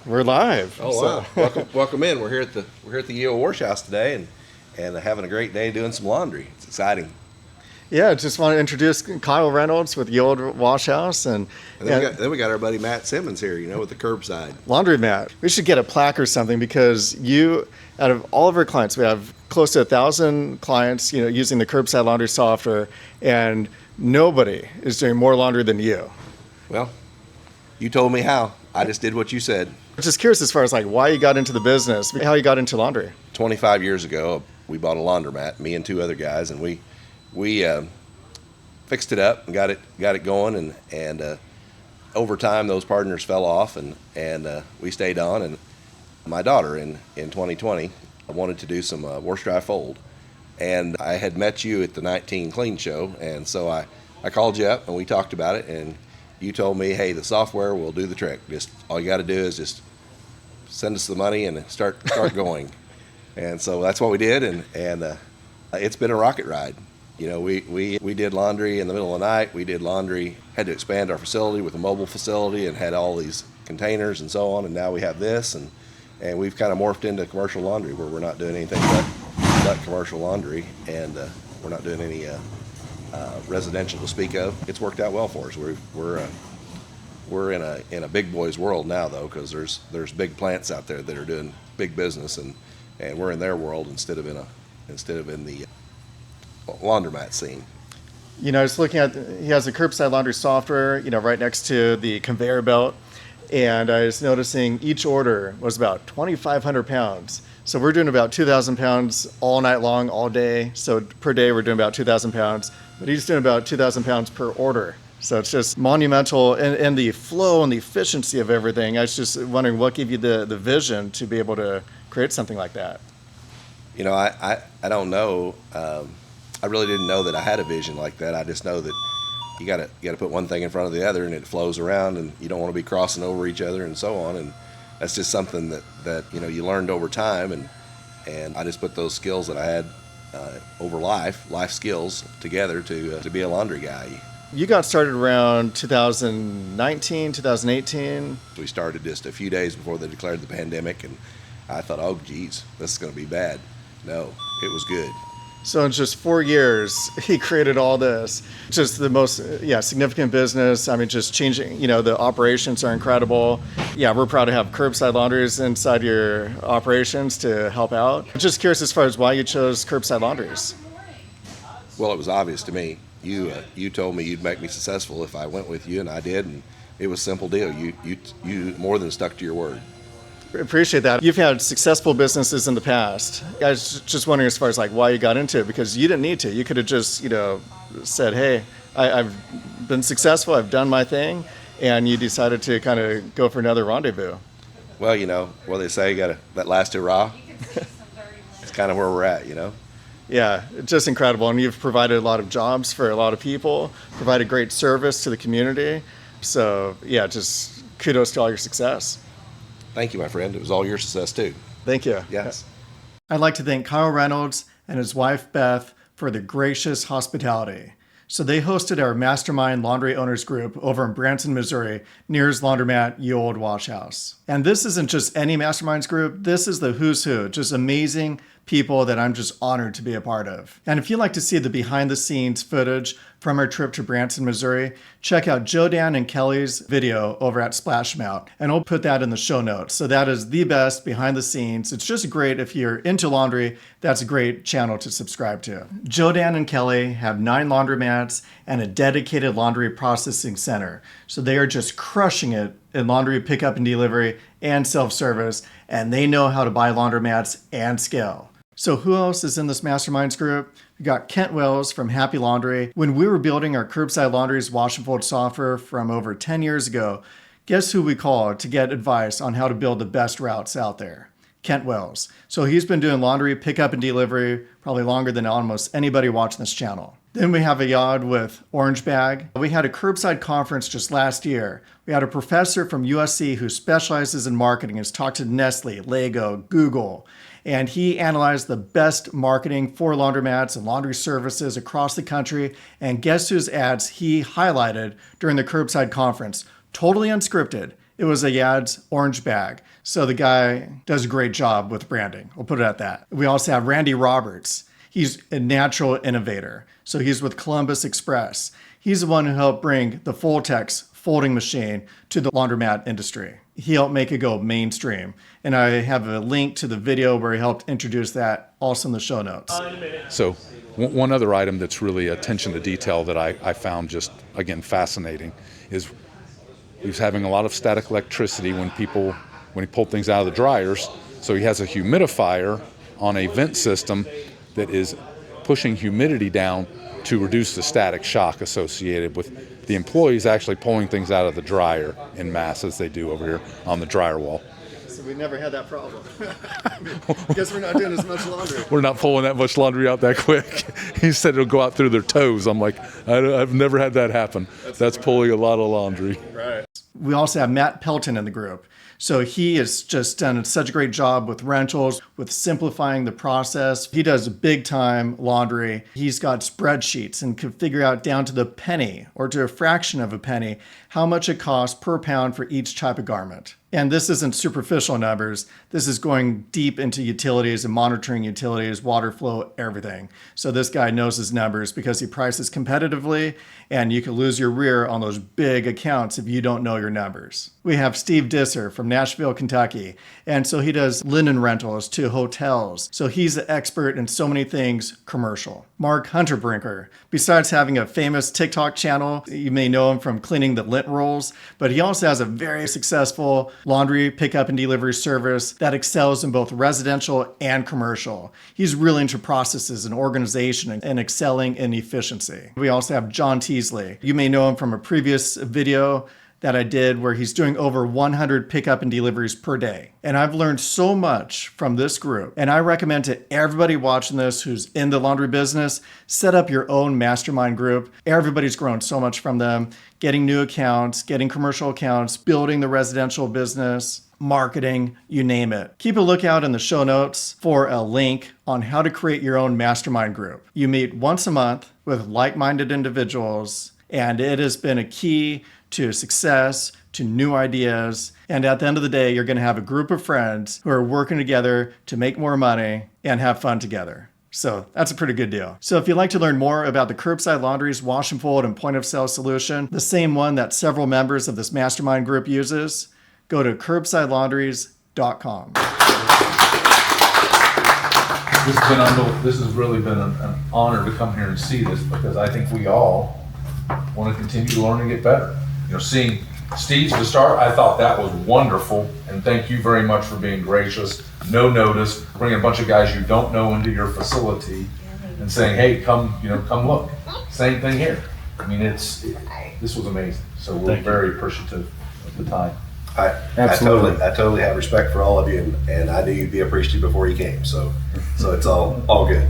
We're live. Oh wow! Welcome in. We're here at the EO Wash House today, and having a great day doing some laundry. It's exciting. Yeah, just want to introduce Kyle Reynolds with the old Wash House and Then we got our buddy Matt Simmons here, with the Curbside. Laundromat. We should get a plaque or something because out of all of our clients, we have close to 1,000 clients, using the Curbside laundry software, and nobody is doing more laundry than you. Well, you told me how. I just did what you said. I'm just curious as far as why you got into the business, how you got into laundry. 25 years ago, we bought a laundromat, me and two other guys, and we fixed it up and got it going, and over time those partners fell off, and we stayed on. And my daughter in 2020 wanted to do some wash dry fold, and I had met you at the 19 Clean show, and so I called you up and we talked about it, and you told me, hey, the software will do the trick. Just all you got to do is just send us the money and start going. And so that's what we did, and it's been a rocket ride. We did laundry in the middle of the night. We did laundry, had to expand our facility with a mobile facility and had all these containers and so on, and now we have this, and we've kind of morphed into commercial laundry where we're not doing anything but commercial laundry, and we're not doing any residential to speak of. It's worked out well for us. We're in a big boys world now, though, because there's big plants out there that are doing big business, and we're in their world instead of in the laundromat scene. I was looking at, he has a Curbside laundry software, right next to the conveyor belt, and I was noticing each order was about 2,500 pounds. So we're doing about 2,000 pounds all night long, all day. So per day we're doing about 2,000 pounds, but he's doing about 2,000 pounds per order. So it's just monumental, and the flow and the efficiency of everything. I was just wondering what gave you the vision to be able to create something like that. I don't know. I really didn't know that I had a vision like that. I just know that you got to put one thing in front of the other, and it flows around, and you don't want to be crossing over each other and so on. And that's just something that you learned over time, and I just put those skills that I had over life skills together to be a laundry guy. You got started around 2019, 2018. We started just a few days before they declared the pandemic, and I thought, oh geez, this is going to be bad. No, it was good. So in just 4 years, he created all this. Just the most significant business. I mean, just changing, the operations are incredible. Yeah, we're proud to have Curbside Laundries inside your operations to help out. I'm just curious as far as why you chose Curbside Laundries. Well, it was obvious to me. You told me you'd make me successful if I went with you, and I did, and it was a simple deal. You more than stuck to your word. Appreciate that. You've had successful businesses in the past. I was just wondering as far as why you got into it, because you didn't need to. You could have just, said, hey, I've been successful, I've done my thing, and you decided to kind of go for another rendezvous. Well, what they say, that last hurrah. It's kind of where we're at, Yeah, it's just incredible. And you've provided a lot of jobs for a lot of people, provided great service to the community. So, yeah, just kudos to all your success. Thank you, my friend. It was all your success, too. Thank you. Yes. I'd like to thank Kyle Reynolds and his wife, Beth, for the gracious hospitality. So they hosted our Mastermind Laundry Owners Group over in Branson, Missouri, near his laundromat, Ye Old Wash House. And this isn't just any Masterminds group. This is the who's who, just amazing people that I'm just honored to be a part of. And if you'd like to see the behind-the-scenes footage from our trip to Branson, Missouri, check out Joe, Dan, and Kelly's video over at Splashmouth, and I'll put that in the show notes. So that is the best behind the scenes. It's just great if you're into laundry. That's a great channel to subscribe to. Joe, Dan, and Kelly have 9 laundromats and a dedicated laundry processing center. So they are just crushing it in laundry pickup and delivery and self-service, and they know how to buy laundromats and scale. So who else is in this Masterminds group? We got Kent Wells from Happy Laundry. When we were building our Curbside Laundries wash and fold software from over 10 years ago, guess who we called to get advice on how to build the best routes out there? Kent Wells. So he's been doing laundry pickup and delivery probably longer than almost anybody watching this channel. Then we have Ayad with Orange Bag. We had a Curbside conference just last year. We had a professor from USC who specializes in marketing, has talked to Nestle, Lego, Google, and he analyzed the best marketing for laundromats and laundry services across the country. And guess whose ads he highlighted during the Curbside conference? Totally unscripted. It was a Yad's orange bag. So the guy does a great job with branding. We'll put it at that. We also have Randy Roberts. He's a natural innovator. So he's with Columbus Express. He's the one who helped bring the Full-Tex folding machine to the laundromat industry. He helped make it go mainstream. And I have a link to the video where he helped introduce that also in the show notes. So one other item that's really attention to detail that I found just, again, fascinating is he was having a lot of static electricity when he pulled things out of the dryers. So he has a humidifier on a vent system that is pushing humidity down to reduce the static shock associated with the employees actually pulling things out of the dryer in mass as they do over here on the dryer wall. So we never had that problem. Guess we're not doing as much laundry. We're not pulling that much laundry out that quick. He said it'll go out through their toes. I'm like, I've never had that happen. That's pulling a lot of laundry. Right. We also have Matt Pelton in the group. So he has just done such a great job with rentals, with simplifying the process. He does big time laundry. He's got spreadsheets and can figure out down to the penny or to a fraction of a penny how much it costs per pound for each type of garment. And this isn't superficial numbers. This is going deep into utilities and monitoring utilities, water flow, everything. So this guy knows his numbers because he prices competitively, and you can lose your rear on those big accounts if you don't know your numbers. We have Steve Disser from Nashville, Kentucky. And so he does linen rentals to hotels. So he's an expert in so many things commercial. Mark Hunterbrinker, besides having a famous TikTok channel, you may know him from cleaning the lint rolls, but he also has a very successful laundry pickup and delivery service that excels in both residential and commercial. He's really into processes and organization and excelling in efficiency. We also have John Teasley. You may know him from a previous video that I did where he's doing over 100 pickup and deliveries per day. And I've learned so much from this group. And I recommend to everybody watching this who's in the laundry business, set up your own mastermind group. Everybody's grown so much from them, getting new accounts, getting commercial accounts, building the residential business, marketing, you name it. Keep a lookout in the show notes for a link on how to create your own mastermind group. You meet once a month with like-minded individuals, and it has been a key to success, to new ideas. And at the end of the day, you're going to have a group of friends who are working together to make more money and have fun together. So that's a pretty good deal. So if you'd like to learn more about the Curbside Laundries wash and fold and point of sale solution, the same one that several members of this mastermind group uses, go to curbsidelaundries.com. This has really been an honor to come here and see this, because I think we all want to continue to learn and get better. You know, seeing Steve's to start, I thought that was wonderful, and thank you very much for being gracious. No notice, bringing a bunch of guys you don't know into your facility and saying, "Hey, come look." Same thing here. I mean, this was amazing. So we're very appreciative of the time. I totally have respect for all of you, and I knew you'd be appreciative before you came. So it's all good.